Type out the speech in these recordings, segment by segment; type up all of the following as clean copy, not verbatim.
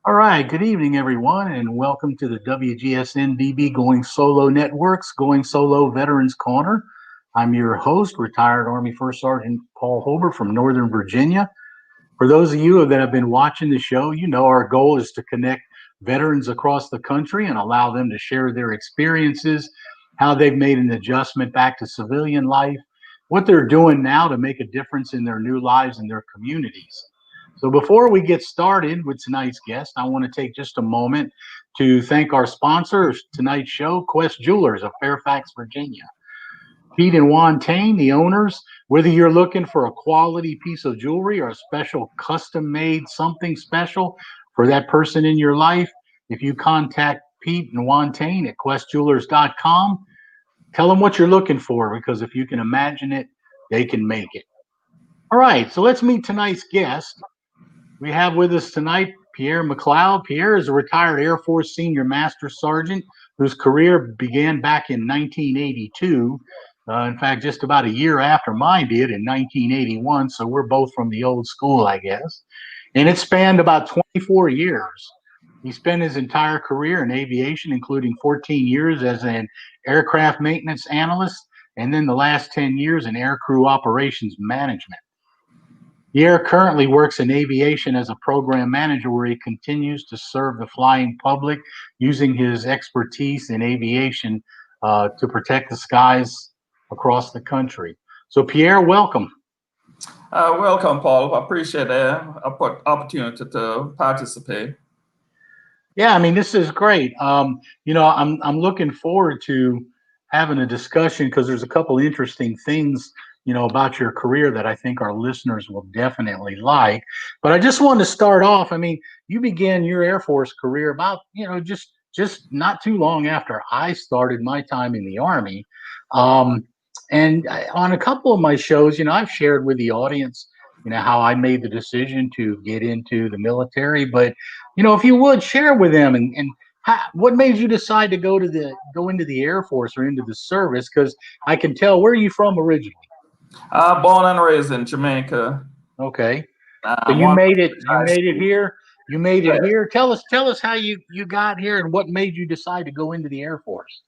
All right, good evening, everyone, and welcome to the WGSN-DB Going Solo Network's Going Solo Veterans Corner. I'm your host, retired Army First Sergeant Paul Hober from Northern Virginia. For those of you that have been watching the show, you know our goal is to connect veterans across the country and allow them to share their experiences, how they've made an adjustment back to civilian life, what they're doing now to make a difference in their new lives and their communities. So before we get started with tonight's guest, I want to take just a moment to thank our sponsors tonight's show, Quest Jewelers of Fairfax, Virginia. Pete and Juan Tane, the owners, whether you're looking for a quality piece of jewelry or a special custom made something special for that person in your life, if you contact Pete and Juan Tane at questjewelers.com, tell them what you're looking for because if you can imagine it, they can make it. All right, so let's meet tonight's guest. We have with us tonight Pierre McLeod. Pierre is a retired Air Force Senior Master Sergeant whose career began back in 1982. In fact, just about a year after mine did in 1981. So we're both from the old school, I guess. And it spanned about 24 years. He spent his entire career in aviation, including 14 years as an aircraft maintenance analyst, and then the last 10 years in aircrew operations management. Pierre currently works in aviation as a program manager where he continues to serve the flying public using his expertise in aviation to protect the skies across the country. So, Pierre, welcome. Welcome, Paul. I appreciate the opportunity to participate. Yeah, I mean, this is great. I'm looking forward to having a discussion because there's a couple interesting things about your career that I think our listeners will definitely like. But I just wanted to start off. I mean, you began your Air Force career about just not too long after I started my time in the Army. Um, and on a couple of my shows, I've shared with the audience, how I made the decision to get into the military. But if you would share with them and what made you decide to go into the Air Force or into the service? Because I can tell, where are you from originally? Born and raised in Jamaica. Okay, so you made it. You made it here. You made it here. Tell us how you got here and what made you decide to go into the Air Force.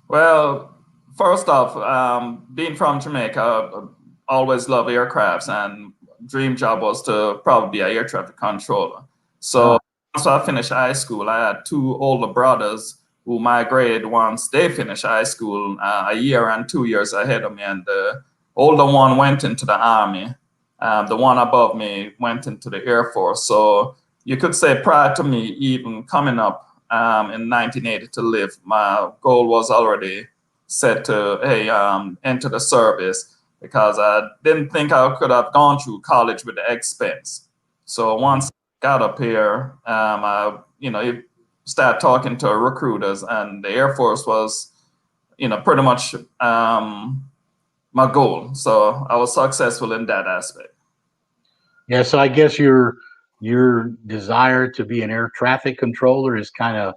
Well, first off, being from Jamaica, I always loved aircrafts, and dream job was to probably be an air traffic controller. So once I finished high school, I had two older brothers who migrated once they finished high school, a year and 2 years ahead of me, and the older one went into the Army. The one above me went into the Air Force. So you could say prior to me even coming up in 1980 to live, my goal was already set to, hey, enter the service because I didn't think I could have gone through college with the expense. So once I got up here, you start talking to recruiters, and the Air Force was, pretty much my goal. So I was successful in that aspect. Yeah, so I guess your desire to be an air traffic controller is kind of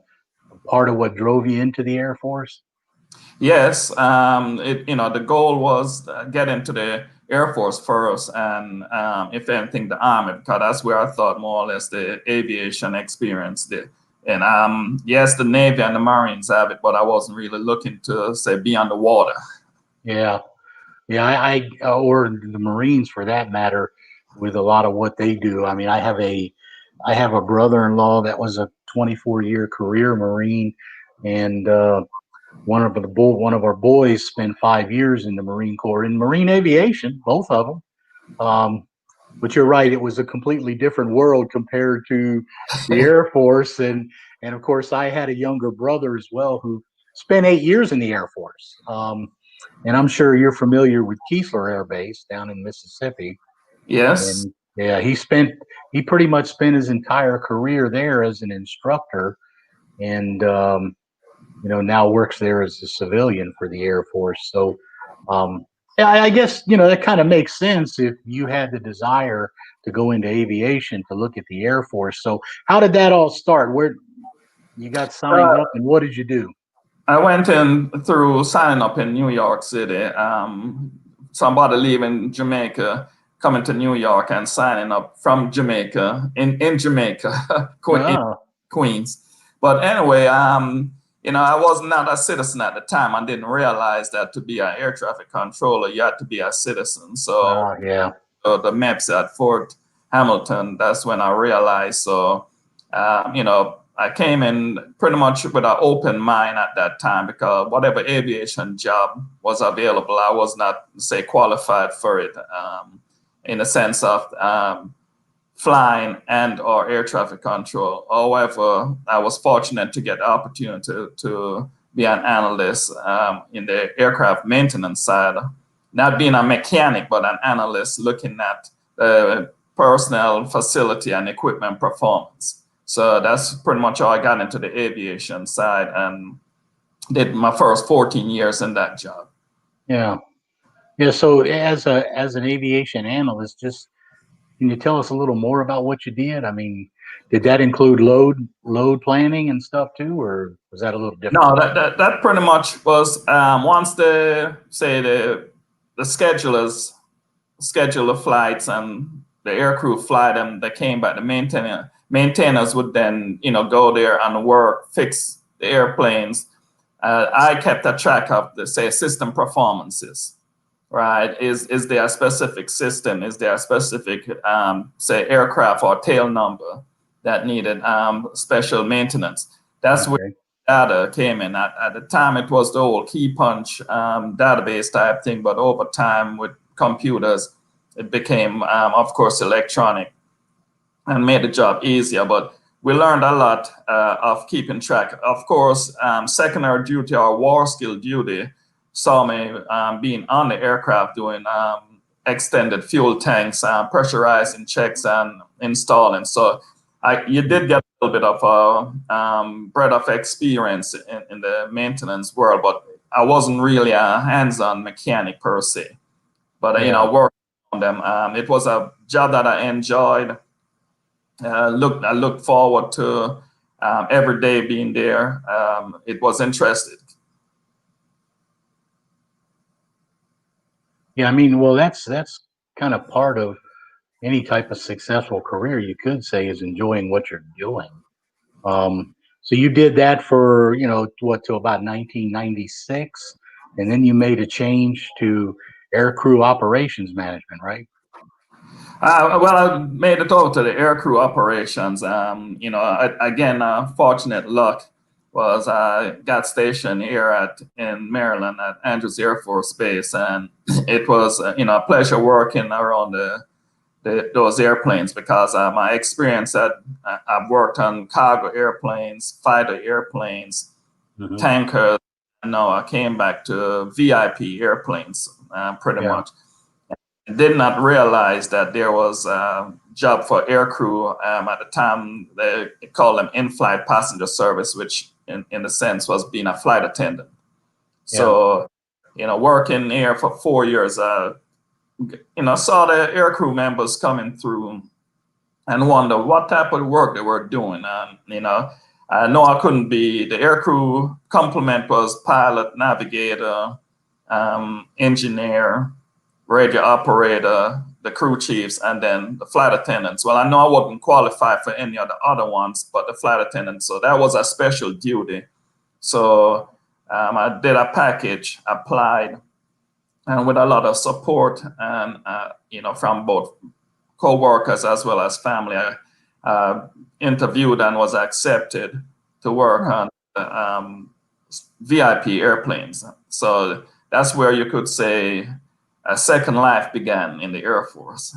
part of what drove you into the Air Force. Yes, the goal was get into the Air Force first, and if anything, the Army, because that's where I thought more or less the aviation experience did. And yes, the Navy and the Marines have it, but I wasn't really looking to say be underwater. Yeah, yeah, I or the Marines for that matter, with a lot of what they do. I mean, I have a brother-in-law that was a 24-year career Marine, and one of our boys spent 5 years in the Marine Corps in marine aviation, both of them. But you're right; it was a completely different world compared to the Air Force, and of course, I had a younger brother as well who spent 8 years in the Air Force. And I'm sure you're familiar with Keesler Air Base down in Mississippi. Yes. And yeah, he pretty much spent his entire career there as an instructor, and now works there as a civilian for the Air Force. So, yeah, I guess that kind of makes sense if you had the desire to go into aviation to look at the Air Force. So, how did that all start? Where you got signed up, and what did you do? I went in through signing up in New York City. Somebody leaving Jamaica coming to New York and signing up from Jamaica, in Jamaica, Queens. But anyway, you know, I was not a citizen at the time. I didn't realize that to be an air traffic controller, you had to be a citizen. So yeah. The MEPS at Fort Hamilton, that's when I realized. So, you know, I came in pretty much with an open mind at that time, because whatever aviation job was available, I was not, say, qualified for it, in the sense of flying and or air traffic control. However, I was fortunate to get the opportunity to be an analyst in the aircraft maintenance side, not being a mechanic, but an analyst looking at the personnel, facility, and equipment performance. So that's pretty much how I got into the aviation side and did my first 14 years in that job. Yeah. Yeah. So as an aviation analyst, just can you tell us a little more about what you did? I mean, did that include load planning and stuff too, or was that a little different? No, that pretty much was once the schedulers schedule the flights and the aircrew fly them, they came back. The maintainers would then, you know, go there and work, fix the airplanes. I kept a track of the, say, system performances. Right? Is there a specific system? Is there a specific, say, aircraft or tail number that needed special maintenance? That's where data came in. At the time, it was the old key punch database type thing, but over time with computers, it became, of course, electronic and made the job easier. But we learned a lot of keeping track. Of course, secondary duty or war skill duty saw me being on the aircraft doing extended fuel tanks, pressurizing checks and installing. So you did get a little bit of a breadth of experience in the maintenance world, but I wasn't really a hands-on mechanic per se. But you know, working on them, it was a job that I enjoyed. I looked forward to every day being there. It was interesting. Yeah, I mean, well, that's kind of part of any type of successful career, you could say, is enjoying what you're doing. So you did that for, you know, what, till about 1996, and then you made a change to aircrew operations management, right? Well, I made it over to the aircrew operations. You know, again, fortunate luck was I got stationed here in Maryland at Andrews Air Force Base, and it was you know, a pleasure working around those airplanes, because my experience I've worked on cargo airplanes, fighter airplanes, tankers, and now I came back to VIP airplanes pretty much. I did not realize that there was a job for aircrew at the time. They called them in-flight passenger service, which in a sense was being a flight attendant. So, you know, working here for 4 years, you know, saw the aircrew members coming through and wonder what type of work they were doing. You know, I know I couldn't be, the aircrew complement was pilot, navigator, engineer, radio operator, the crew chiefs, and then the flight attendants. Well, I know I wouldn't qualify for any of the other ones, but the flight attendants. So that was a special duty. So I did a package, applied, and with a lot of support and you know, from both co-workers as well as family, I interviewed and was accepted to work on VIP airplanes. So that's where you could say a second life began in the Air Force,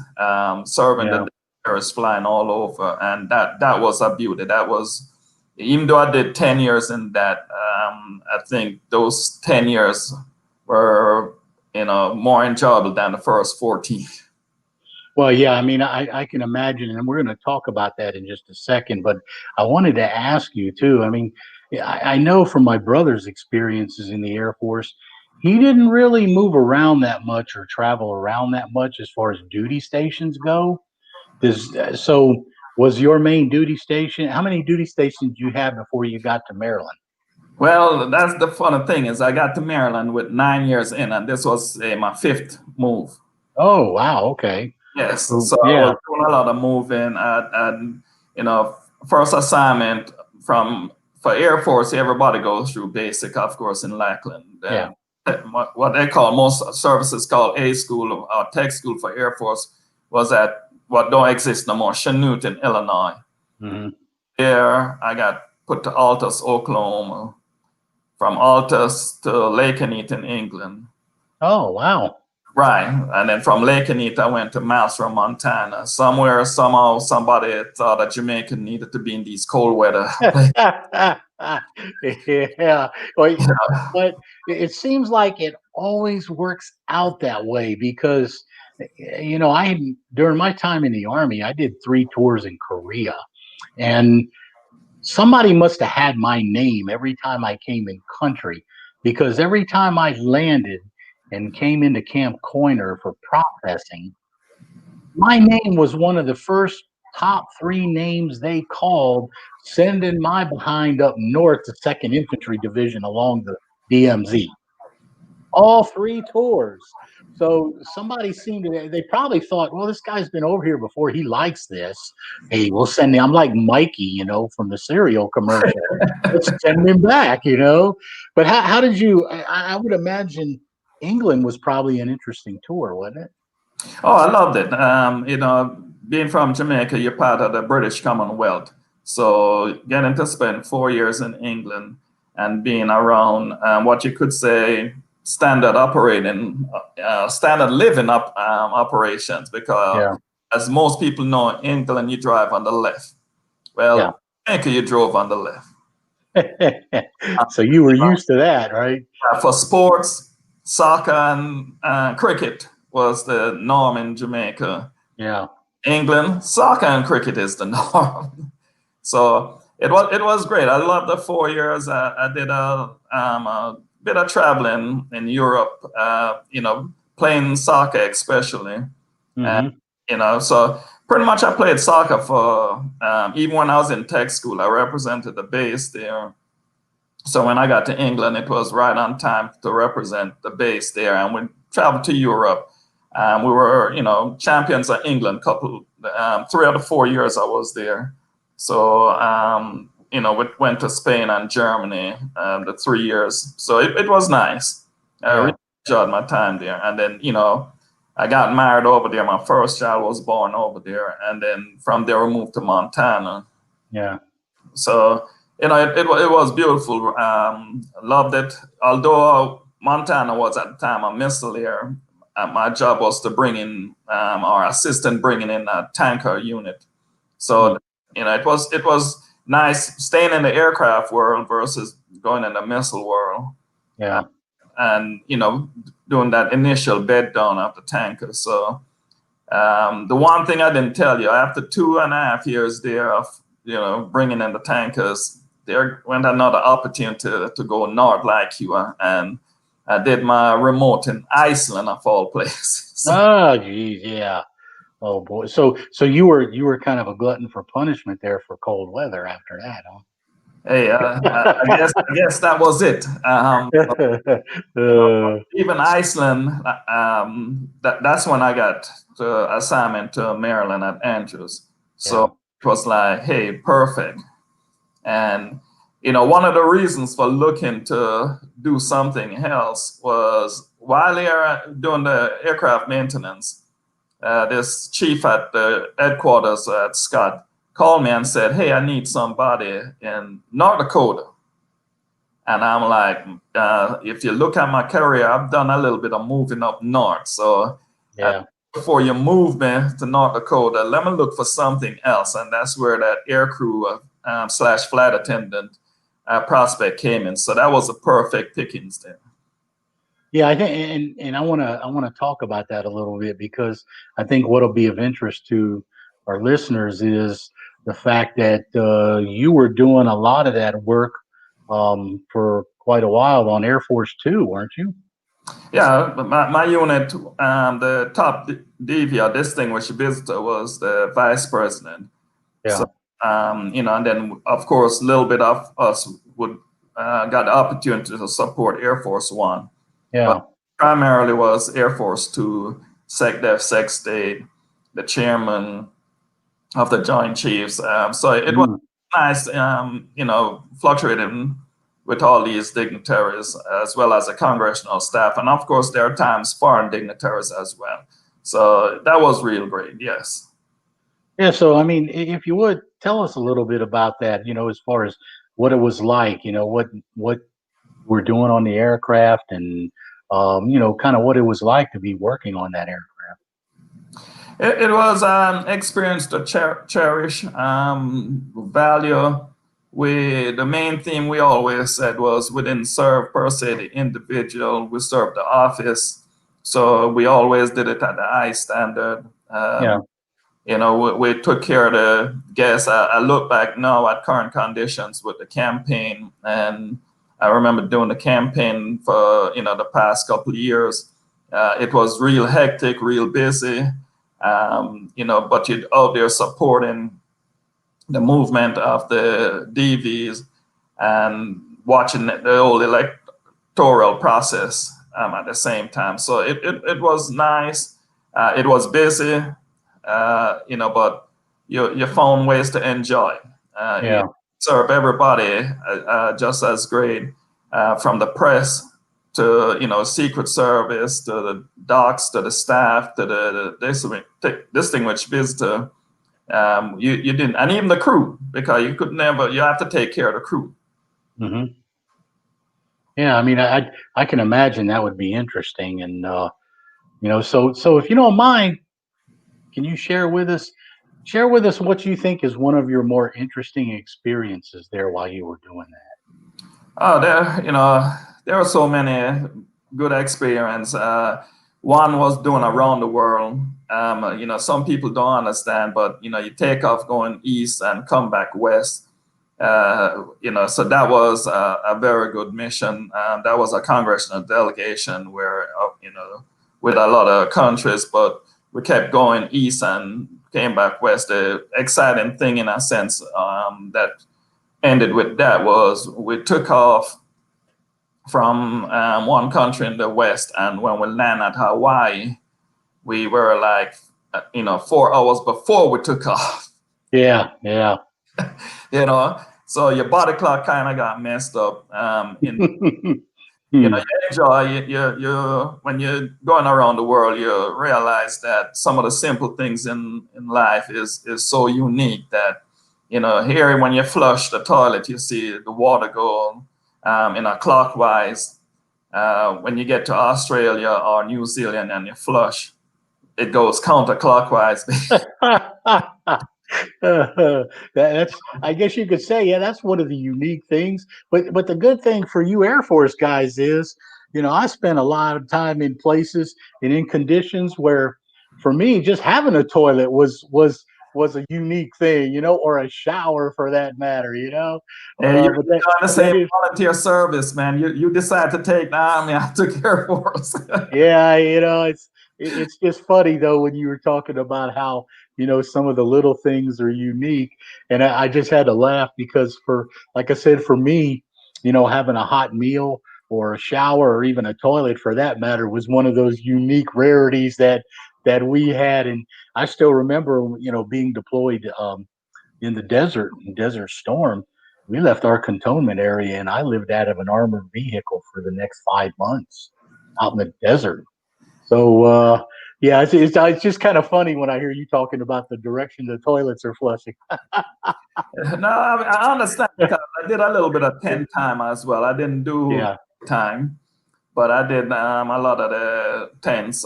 serving the Pierres, flying all over, and that was a beauty. That was, even though I did 10 years in that, I think those 10 years were, you know, more enjoyable than the first 14. Well, yeah, I mean, I can imagine, and we're going to talk about that in just a second, but I wanted to ask you too. I mean, I know from my brother's experiences in the Air Force, he didn't really move around that much or travel around that much as far as duty stations go. So was your main duty station, how many duty stations did you have before you got to Maryland? Well, that's the funny thing, is I got to Maryland with 9 years in, and this was my fifth move. Oh, wow. Okay. Yes. So, So I yeah, was doing a lot of moving. And first assignment for Air Force, everybody goes through basic, of course, in Lackland. yeah. What they call, most services called A school or tech school for Air Force, was at what don't exist no more, Chanute in Illinois. Hmm. There, I got put to Altus, Oklahoma. From Altus to Lakenheath in England. Oh, wow. Right. And then from Lakenheath, I went to Mouseron, Montana. Somewhere, somehow, somebody thought that Jamaica needed to be in these cold weather places. Yeah. Well, but it seems like it always works out that way because, during my time in the Army, I did 3 tours in Korea, and somebody must have had my name every time I came in country because every time I landed and came into Camp Coiner for processing, my name was one of the first top 3 names they called, sending my behind up north to 2nd Infantry Division along the DMZ. All 3 tours. So somebody seemed to, they probably thought, well, this guy's been over here before. He likes this. Hey, we'll send him. I'm like Mikey, from the cereal commercial. Let's send him back. But how did you, I would imagine England was probably an interesting tour, wasn't it? Oh, I loved it. Being from Jamaica, you're part of the British Commonwealth. So getting to spend 4 years in England and being around what you could say standard living operations, because Yeah. as most people know, in England, you drive on the left. Yeah. Well, Jamaica, you drove on the left. So you were used to that, right? For sports, soccer and cricket was the norm in Jamaica. Yeah. England, soccer and cricket is the norm. So it was great. I loved the 4 years. I did a bit of traveling in Europe, playing soccer especially. And, Hmm. so pretty much I played soccer for, even when I was in tech school, I represented the base there. So when I got to England, it was right on time to represent the base there. And we traveled to Europe. We were, champions of England 3 out of 4 years I was there. So, we went to Spain and Germany the 3 years. So it was nice. I really enjoyed my time there. And then, I got married over there. My first child was born over there. And then from there, we moved to Montana. Yeah. So, it was beautiful. Loved it. Although Montana was at the time a missile air, my job was to bring in our assistant bringing in a tanker unit. So, it was nice staying in the aircraft world versus going in the missile world. Yeah. And, doing that initial bed down of the tanker. So, the one thing I didn't tell you, after 2.5 years there of, bringing in the tankers, there went another opportunity to go north like you, and I did my remote in Iceland of all places. Oh, geez, yeah. Oh boy. So you were kind of a glutton for punishment there for cold weather after that, Hey, I guess that was it. huh? Even Iceland, that's when I got to assignment to Maryland at Andrews. So it was like, hey, perfect. And one of the reasons for looking to do something else was while they're doing the aircraft maintenance, this chief at the headquarters at Scott called me and said, hey, I need somebody in North Dakota. And I'm like, if you look at my career, I've done a little bit of moving up north. So before you move me to North Dakota, let me look for something else. And that's where that aircrew / flight attendant prospect came in. So that was a perfect pickings there. Yeah, I think, and I want to talk about that a little bit because I think what'll be of interest to our listeners is the fact that you were doing a lot of that work for quite a while on Air Force Two, weren't you? Yeah, my unit, the top DV or distinguished visitor was the vice president. Yeah. So, and then of course a little bit of us would got the opportunity to support Air Force One. Yeah. But primarily was Air Force Two, SecDef, SecState, the chairman of the Joint Chiefs. So it was nice, fluctuating with all these dignitaries, as well as the congressional staff. And of course, there are times foreign dignitaries as well. So that was real great, yes. Yeah, so I mean, if you would tell us a little bit about that, as far as what it was like, what we're doing on the aircraft, and kind of what it was like to be working on that aircraft. It was an experience to cherish, value. The main theme we always said was we didn't serve per se the individual, we served the office. So we always did it at the high standard. Yeah. We took care of the guests. I look back now at current conditions with the campaign, and I remember doing the campaign for the past couple of years. It was real hectic, real busy. But you're out there supporting the movement of the DVs and watching the whole electoral process at the same time. So it was nice. It was busy, but you found ways to enjoy. Yeah. You serve everybody just as great, from the press to Secret Service, to the docs, to the staff, to the distinguished visitor. You didn't, and even the crew, because you have to take care of the crew. Mm-hmm. Yeah, I mean, I can imagine that would be interesting, and so if you don't mind, can you share with us what you think is one of your more interesting experiences there while you were doing that? Oh, there are so many good experience. One was doing around the world. Some people don't understand, but you take off going east and come back west. So that was a very good mission. That was a congressional delegation where with a lot of countries, but we kept going east and came back west. The exciting thing, in a sense, that ended with that was we took off from one country in the west, and when we landed at Hawaii, we were 4 hours before we took off. Yeah. So your body clock kind of got messed up. You enjoy you when you're going around the world, you realize that some of the simple things in life is so unique that here when you flush the toilet, you see the water go clockwise. When you get to Australia or New Zealand and you flush, it goes counterclockwise. That's, I guess you could say, yeah, that's one of the unique things. But the good thing for you Air Force guys is, I spent a lot of time in places and in conditions where, for me, just having a toilet was a unique thing, or a shower for that matter, You're doing the same volunteer service, man. You decide to take the Army, I took Air Force. Yeah, it's just funny though when you were talking about how some of the little things are unique, and I just had to laugh because like I said, for me, having a hot meal or a shower or even a toilet for that matter was one of those unique rarities that we had. And I still remember being deployed in the Desert Storm. We left our cantonment area and I lived out of an armored vehicle for the next 5 months out in the desert. So yeah, it's just kind of funny when I hear you talking about the direction the toilets are flushing. No, I understand, because I did a little bit of tent time as well. I didn't do time, but I did a lot of the tents.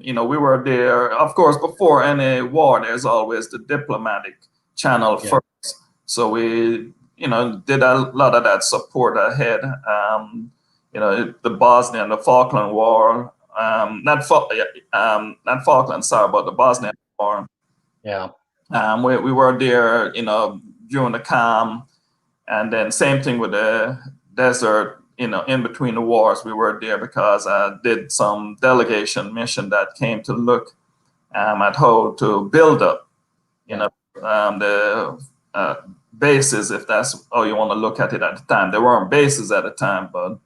We were there, of course, before any war, there's always the diplomatic channel first. So we, did a lot of that support ahead. The Bosnia and the Falkland War, not Falkland, sorry, but the Bosnian War. Yeah. We were there, during the calm, and then same thing with the desert, in between the wars, we were there because I did some delegation mission that came to look at how to build up, the bases, if that's how you want to look at it at the time. There weren't bases at the time, but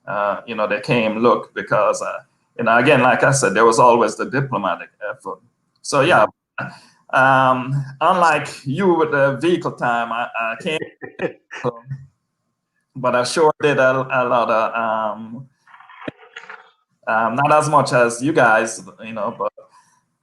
they came look because, again, like I said, there was always the diplomatic effort. So yeah, Unlike you with the vehicle time, I can't, but I sure did a lot of, not as much as you guys, but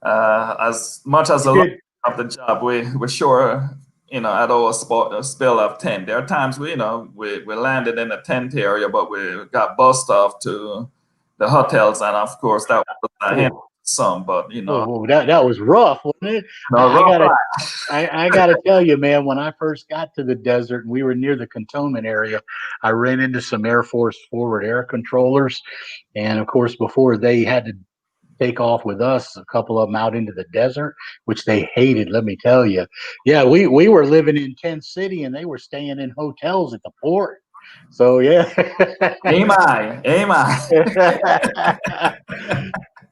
as much as a lot of the job, we sure, at our spill of tent. There are times we landed in a tent area, but we got bussed off to the hotels, and of course that was some, but that was rough, wasn't it? I gotta tell you, man, when I first got to the desert and we were near the cantonment area, I ran into some Air Force forward air controllers, and of course before they had to take off with us, a couple of them out into the desert, which they hated, let me tell you. Yeah, we were living in Tent City and they were staying in hotels at the port. So yeah. Aim I.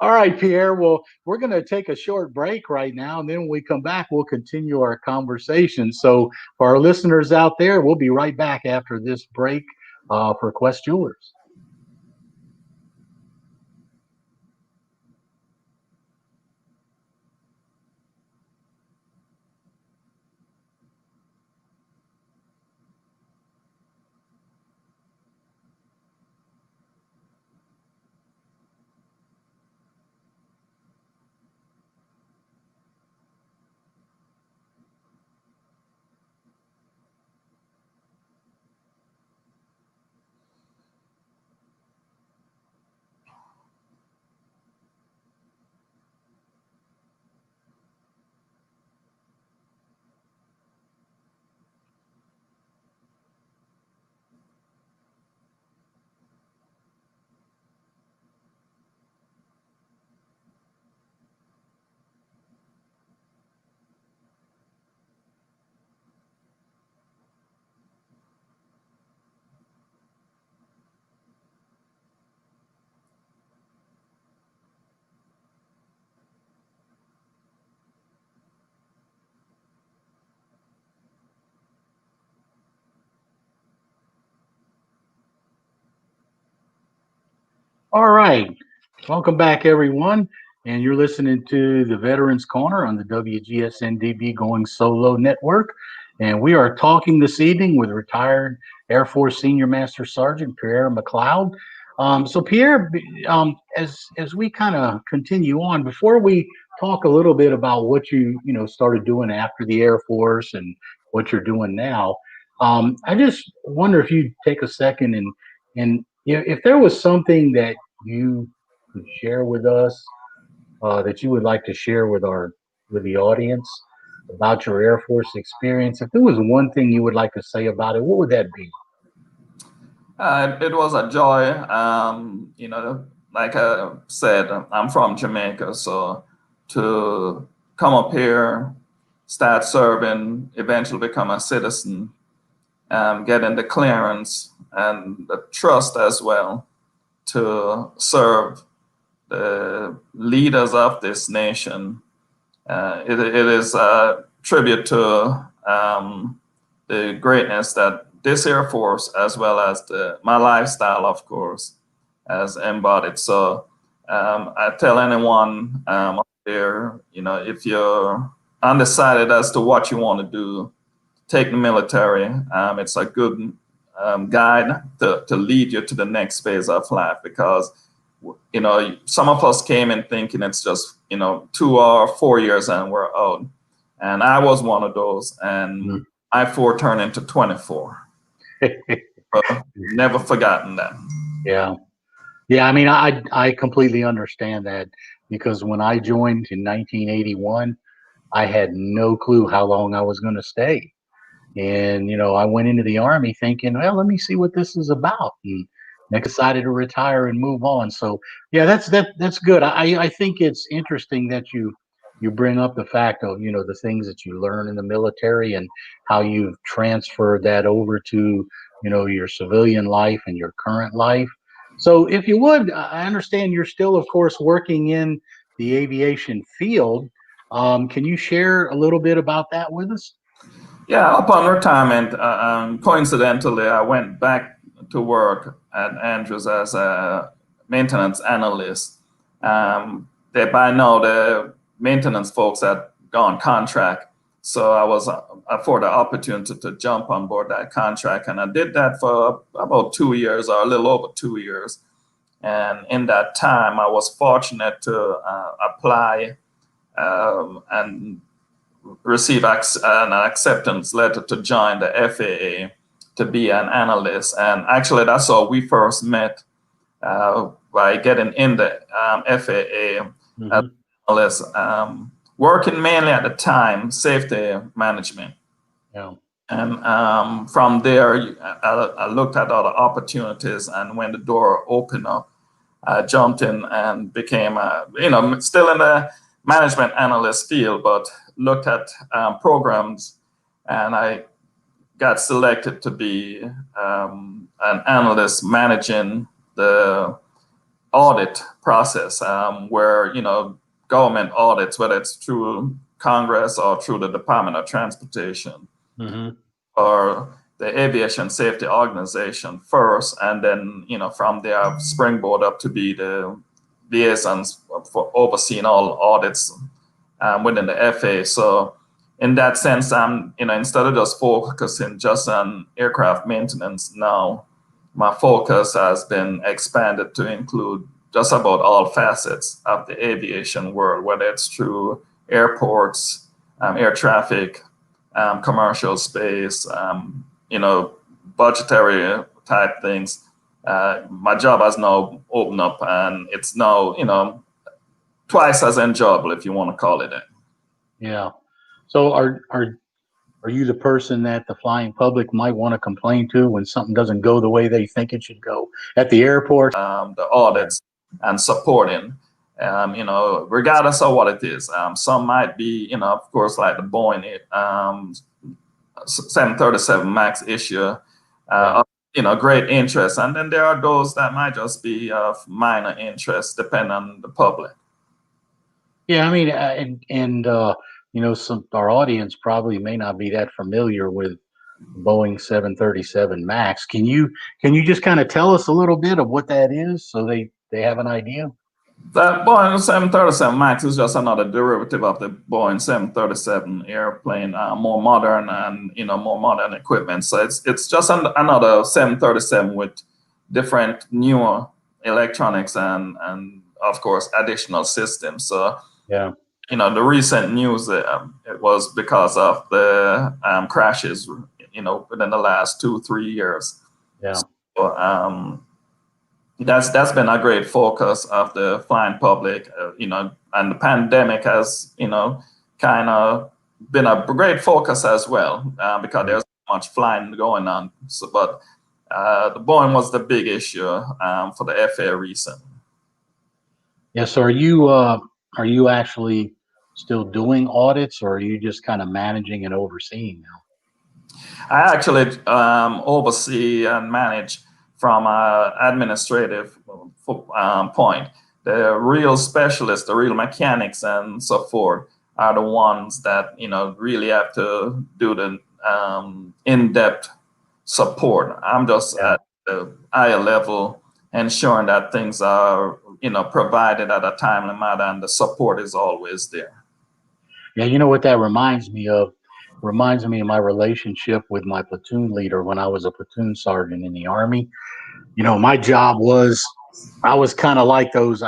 All right, Pierre. Well, we're going to take a short break right now, and then when we come back, we'll continue our conversation. So for our listeners out there, we'll be right back after this break for Quest Jewelers. All right. Welcome back, everyone. And you're listening to the Veterans Corner on the WGSN-DB Going Solo Network. And we are talking this evening with retired Air Force Senior Master Sergeant Pierre McLeod. So Pierre, as we kind of continue on, before we talk a little bit about what you started doing after the Air Force and what you're doing now, I just wonder if you'd take a second and if there was something that you could share with us that you would like to share with the audience about your Air Force experience. If there was one thing you would like to say about it, what would that be? It was a joy. Like I said, I'm from Jamaica, so to come up here, start serving, eventually become a citizen, getting the clearance and the trust as well to serve the leaders of this nation. It is a tribute to the greatness that this Air Force, as well as my lifestyle, of course, has embodied. So I tell anyone out there, if you're undecided as to what you want to do, take the military. It's a good guide to lead you to the next phase of life, because some of us came in thinking it's just 2 or 4 years and we're out, and I was one of those, and my 4 turned into 24. Never forgotten that. Yeah. I mean, I completely understand that, because when I joined in 1981, I had no clue how long I was going to stay. And, I went into the Army thinking, well, let me see what this is about. And I decided to retire and move on. So, yeah, that's good. I think it's interesting that you bring up the fact of, the things that you learn in the military and how you've transferred that over to, your civilian life and your current life. So if you would, I understand you're still, of course, working in the aviation field. Can you share a little bit about that with us? Yeah, upon retirement, coincidentally, I went back to work at Andrews as a maintenance analyst. By now, the maintenance folks had go on contract. So I was afforded the opportunity to jump on board that contract, and I did that for about 2 years, or a little over 2 years. And in that time, I was fortunate to apply and receive an acceptance letter to join the FAA to be an analyst. And actually, that's how we first met, by getting in the FAA as an analyst, working mainly at the time safety management. Yeah. And from there, I looked at other opportunities, and when the door opened up, I jumped in and became, still in the management analyst field, but looked at programs, and I got selected to be an analyst managing the audit process, where, government audits, whether it's through Congress or through the Department of Transportation, or the Aviation Safety Organization first, and then, from there, I've springboard up to be the liaisons for overseeing all audits within the FAA. So in that sense, I'm, instead of just focusing just on aircraft maintenance now, my focus has been expanded to include just about all facets of the aviation world, whether it's through airports, air traffic, commercial space, budgetary type things. My job has now opened up, and it's now, twice as enjoyable, if you want to call it that. Yeah. So are you the person that the flying public might want to complain to when something doesn't go the way they think it should go at the airport? The audits and supporting, regardless of what it is. Some might be, of course, like the Boeing 737 MAX issue, great interest. And then there are those that might just be of minor interest, depending on the public. Yeah, I mean, our audience probably may not be that familiar with Boeing 737 MAX. Can you just kind of tell us a little bit of what that is, so they have an idea? That Boeing 737 MAX is just another derivative of the Boeing 737 airplane, more modern and more modern equipment. So it's just another 737 with different newer electronics and of course additional systems. So yeah, the recent news, it was because of the crashes, within the last 2-3 years. Yeah. So, that's been a great focus of the flying public, and the pandemic has, kind of been a great focus as well, because there's so much flying going on. So, but the Boeing was the big issue for the FAA recently. Yeah. So are you actually still doing audits, or are you just kind of managing and overseeing now? I actually oversee and manage from an administrative point. The real specialists, the real mechanics and so forth are the ones that, really have to do the in-depth support. I'm just at the higher level, ensuring that things are, provided at a timely manner, and the support is always there. Yeah, you know what that reminds me of? Reminds me of my relationship with my platoon leader when I was a platoon sergeant in the Army. My job was, I was kind of like those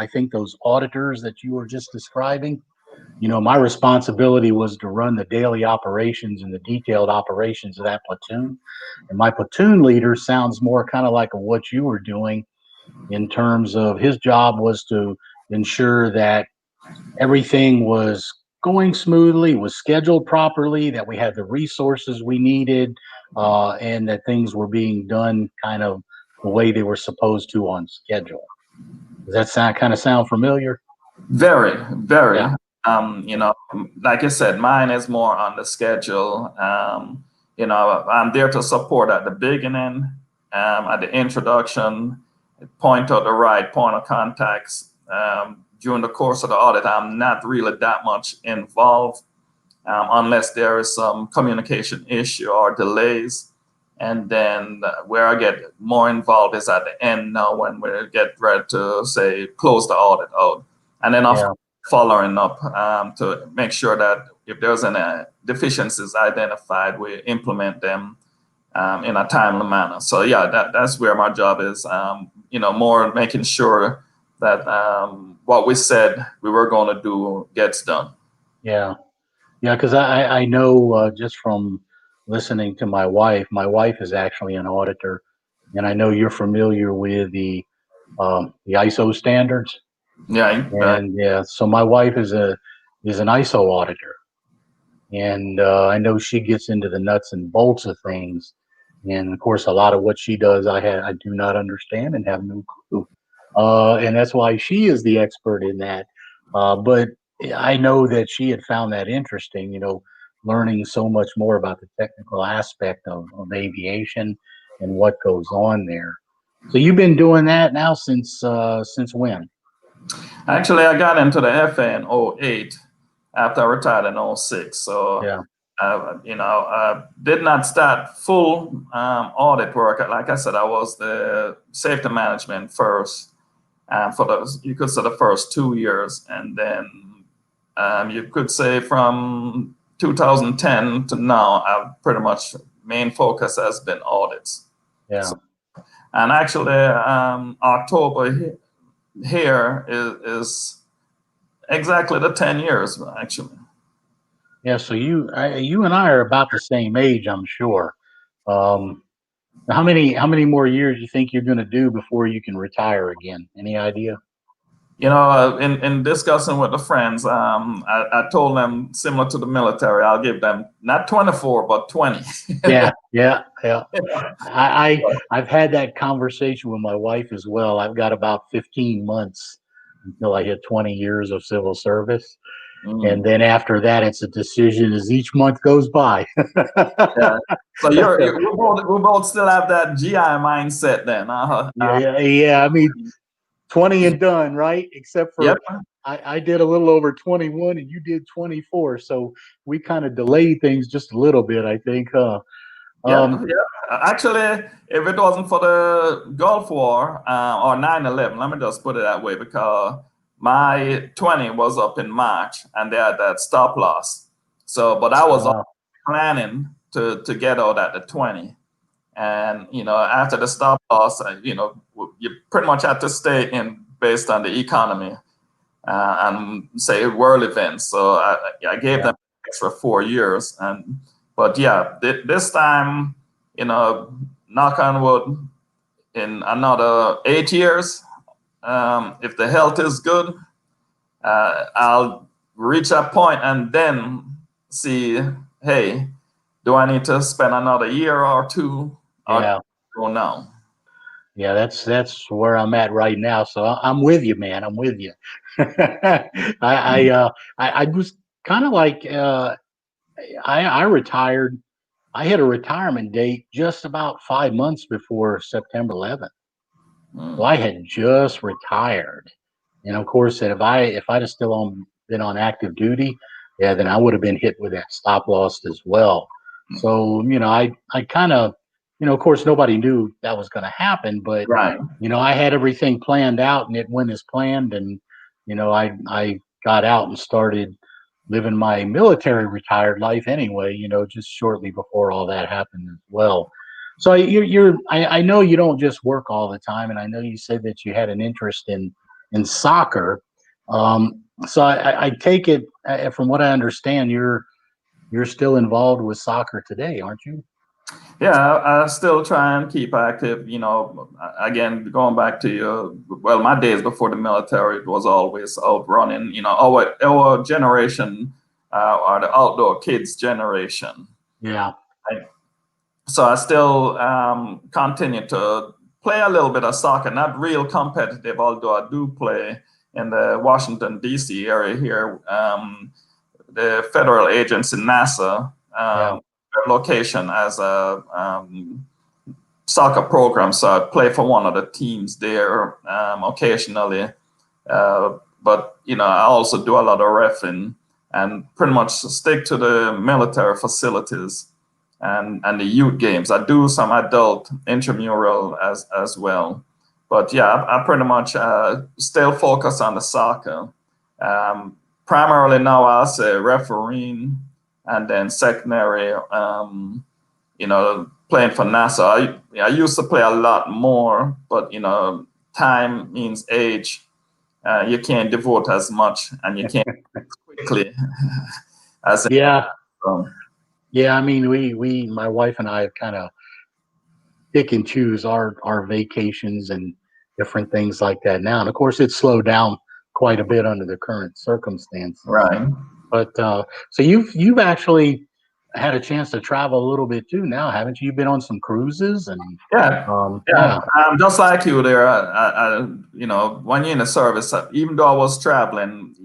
auditors that you were just describing. My responsibility was to run the daily operations and the detailed operations of that platoon. And my platoon leader sounds more kind of like what you were doing, in terms of his job was to ensure that everything was going smoothly, was scheduled properly, that we had the resources we needed, and that things were being done kind of the way they were supposed to on schedule. Does that sound familiar? Very, very. Yeah. Like I said, mine is more on the schedule. I'm there to support at the beginning, at the introduction, point out the right point of contacts. During the course of the audit, I'm not really that much involved, unless there is some communication issue or delays. And then where I get more involved is at the end now, when we get ready to, say, close the audit out. And then following up to make sure that if there's any deficiencies identified, we implement them in a timely manner. So yeah, that's where my job is. More making sure that what we said we were going to do gets done. Yeah. Yeah, because I know just from listening to my wife is actually an auditor, and I know you're familiar with the ISO standards. Yeah. And yeah, so my wife is an ISO auditor, and I know she gets into the nuts and bolts of things. And of course, a lot of what she does, I do not understand and have no clue. And that's why she is the expert in that. But I know that she had found that interesting, learning so much more about the technical aspect of aviation and what goes on there. So you've been doing that now since when? Actually, I got into the FA in '08 after I retired in '06. So, Yeah. I did not start full audit work. Like I said, I was the safety management first for you could say the first 2 years. And then you could say from 2010 to now, I've pretty much main focus has been audits. Yeah. So, and actually, October here is exactly the 10 years, actually. Yeah, so you and I are about the same age, I'm sure. Um, how many more years do you think you're going to do before you can retire again? Any idea? In discussing with the friends, I told them similar to the military, I'll give them not 24, but 20. Yeah. I've had that conversation with my wife as well. I've got about 15 months until I hit 20 years of civil service. And then after that, it's a decision as each month goes by. Yeah. So we both still have that GI mindset then. Yeah. I mean, 20 and done, right? Except for Yep. I did a little over 21 and you did 24. So we kind of delayed things just a little bit, I think. Yeah. Actually, if it wasn't for the Gulf War or 9/11, let me just put it that way, because my 20 was up in March and they had that stop loss. So, but I was planning to get out at the 20. And, after the stop loss, you pretty much had to stay in based on the economy and say world events. So I gave them extra 4 years. But yeah, this time, knock on wood, in another 8 years, if the health is good, I'll reach that point and then see, hey, do I need to spend another year or two? Yeah. Or now? Yeah, that's where I'm at right now. So I'm with you, man. I'm with you. I was kind of like I retired. I hit a retirement date just about 5 months before September 11th. So I had just retired, and of course, that if I'd have still been on active duty, yeah, then I would have been hit with that stop loss as well. So I kind of, of course, nobody knew that was going to happen, but Right. I had everything planned out, and it went as planned, and I got out and started living my military retired life anyway. Just shortly before all that happened as well. So I know you don't just work all the time, and I know you said that you had an interest in soccer. So I take it from what I understand, you're still involved with soccer today, aren't you? Yeah, I still try and keep active. Again, going back to my days before the military, it was always out running. Our generation are the outdoor kids generation. Yeah. So I still continue to play a little bit of soccer, not real competitive, although I do play in the Washington, D.C. area here. The federal agency, NASA, location as a soccer program. So I play for one of the teams there occasionally. But, I also do a lot of reffing and pretty much stick to the military facilities and the youth games. I do some adult intramural as well. But yeah, I pretty much still focus on the soccer. primarily now I'll say refereeing, and then secondary, playing for NASA. I used to play a lot more, but time means age. You can't devote as much, and you can't quickly as yeah. Yeah, I mean, my wife and I have kind of pick and choose our vacations and different things like that now. And of course, it's slowed down quite a bit under the current circumstances. right. But so you've actually had a chance to travel a little bit too now, haven't you? You've been on some cruises and yeah. Just like you there, when you're in the service, even though I was traveling,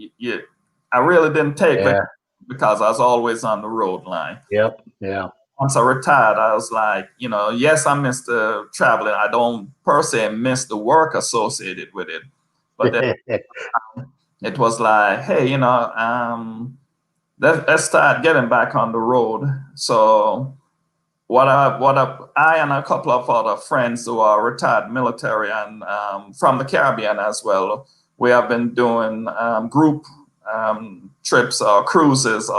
I really didn't take it because I was always on the road line. Yep. Yeah. Once I retired, I was like, yes, I miss the traveling. I don't per se miss the work associated with it, but then it was like, hey, let's start getting back on the road. So I and a couple of other friends who are retired military and from the Caribbean as well, we have been doing group trips or cruises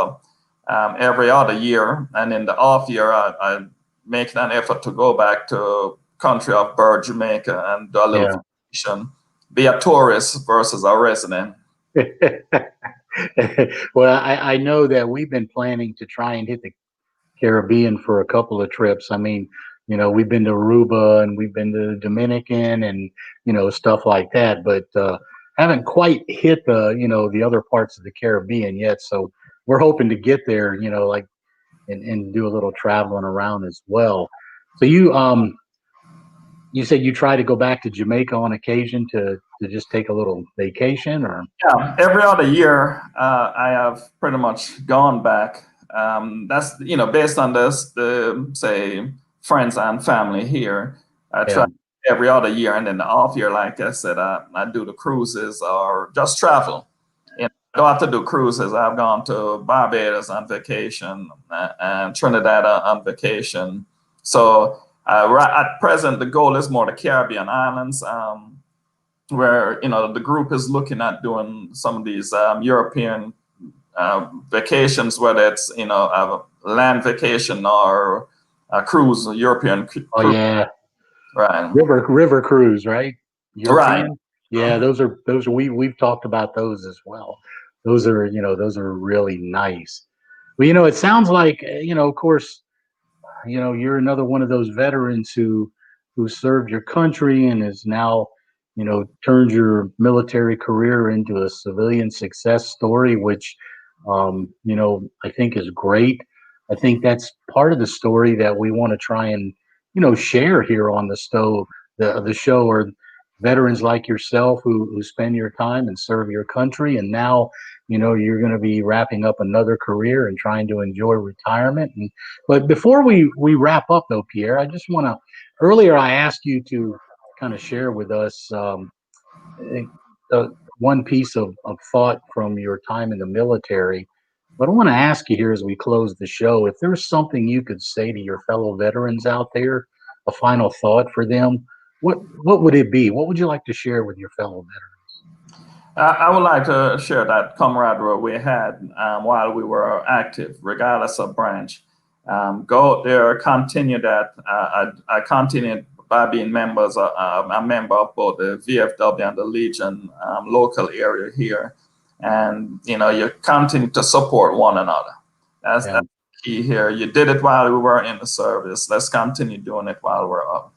every other year, and in the off year, I make an effort to go back to country of birth, Jamaica, and do a little vacation, be a tourist versus a resident. Well, I know that we've been planning to try and hit the Caribbean for a couple of trips. I mean, we've been to Aruba and we've been to the Dominican and, stuff like that, but haven't quite hit the other parts of the Caribbean yet. So we're hoping to get there, and do a little traveling around as well. So you said you try to go back to Jamaica on occasion to just take a little vacation, or? Yeah, every other year I have pretty much gone back. That's based on the say friends and family here. I try every other year, and then the off year, like I said, I do the cruises or just travel. I don't have to do cruises. I've gone to Barbados on vacation and Trinidad on vacation. So at present, the goal is more the Caribbean islands, where the group is looking at doing some of these European vacations, whether it's a land vacation or a cruise, a European cruise. Oh yeah, right. River cruise, right? European? Right. Yeah, those are we've talked about those as well. Those are really nice. Well, it sounds like of course, you're another one of those veterans who served your country and is now turned your military career into a civilian success story, which I think is great. I think that's part of the story that we want to try and share here on the show, or veterans like yourself who spend your time and serve your country, and now you're going to be wrapping up another career and trying to enjoy retirement. But before we wrap up though, Pierre, I just want to, earlier I asked you to kind of share with us one piece of thought from your time in the military. But I want to ask you here as we close the show, if there's something you could say to your fellow veterans out there, a final thought for them, what would it be? What would you like to share with your fellow veterans? I would like to share that camaraderie we had while we were active, regardless of branch. Go out there, continue that. I continued by being a member of both the VFW and the Legion local area here. And, you continue to support one another. That's key here. You did it while we were in the service. Let's continue doing it while we're up.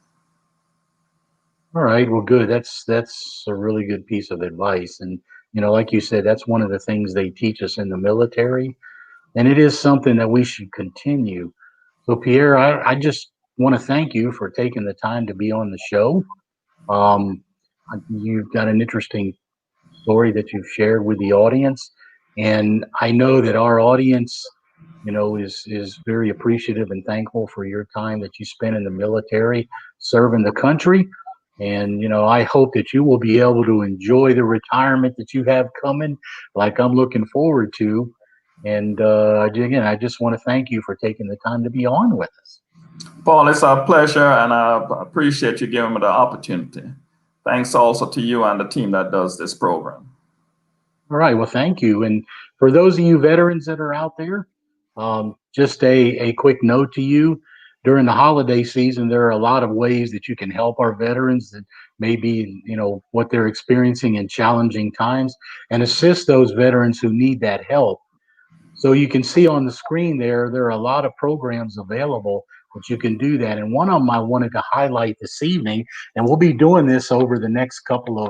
All right. Well, good. That's a really good piece of advice. And, like you said, that's one of the things they teach us in the military. And it is something that we should continue. So, Pierre, I just want to thank you for taking the time to be on the show. You've got an interesting story that you've shared with the audience. And I know that our audience, is very appreciative and thankful for your time that you spent in the military serving the country. And, I hope that you will be able to enjoy the retirement that you have coming, like I'm looking forward to. And again, I just want to thank you for taking the time to be on with us. Paul, it's a pleasure, and I appreciate you giving me the opportunity. Thanks also to you and the team that does this program. All right. Well, thank you. And for those of you veterans that are out there, just a quick note to you. During the holiday season, there are a lot of ways that you can help our veterans that may be, what they're experiencing in challenging times and assist those veterans who need that help. So you can see on the screen there are a lot of programs available that you can do that. And one of them I wanted to highlight this evening, and we'll be doing this over the next couple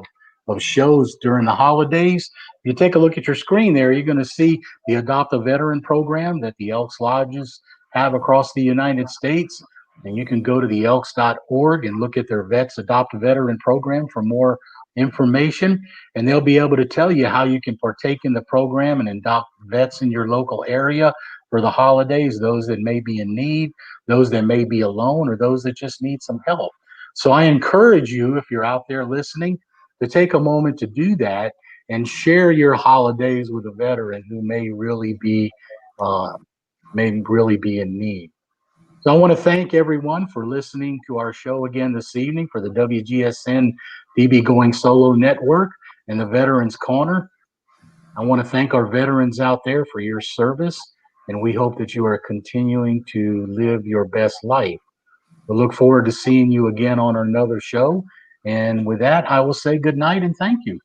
of shows during the holidays. If you take a look at your screen there, you're going to see the Adopt a Veteran program that the Elks Lodges have across the United States. And you can go to the elks.org and look at their Vets Adopt a Veteran program for more information, and they'll be able to tell you how you can partake in the program and adopt vets in your local area for the holidays, those that may be in need, those that may be alone, or those that just need some help. So I encourage you, if you're out there listening, to take a moment to do that and share your holidays with a veteran who may really be in need. So I want to thank everyone for listening to our show again this evening for the WGSN-DB Going Solo Network and the Veterans Corner. I want to thank our veterans out there for your service, and we hope that you are continuing to live your best life. We look forward to seeing you again on another show. And with that, I will say good night and thank you.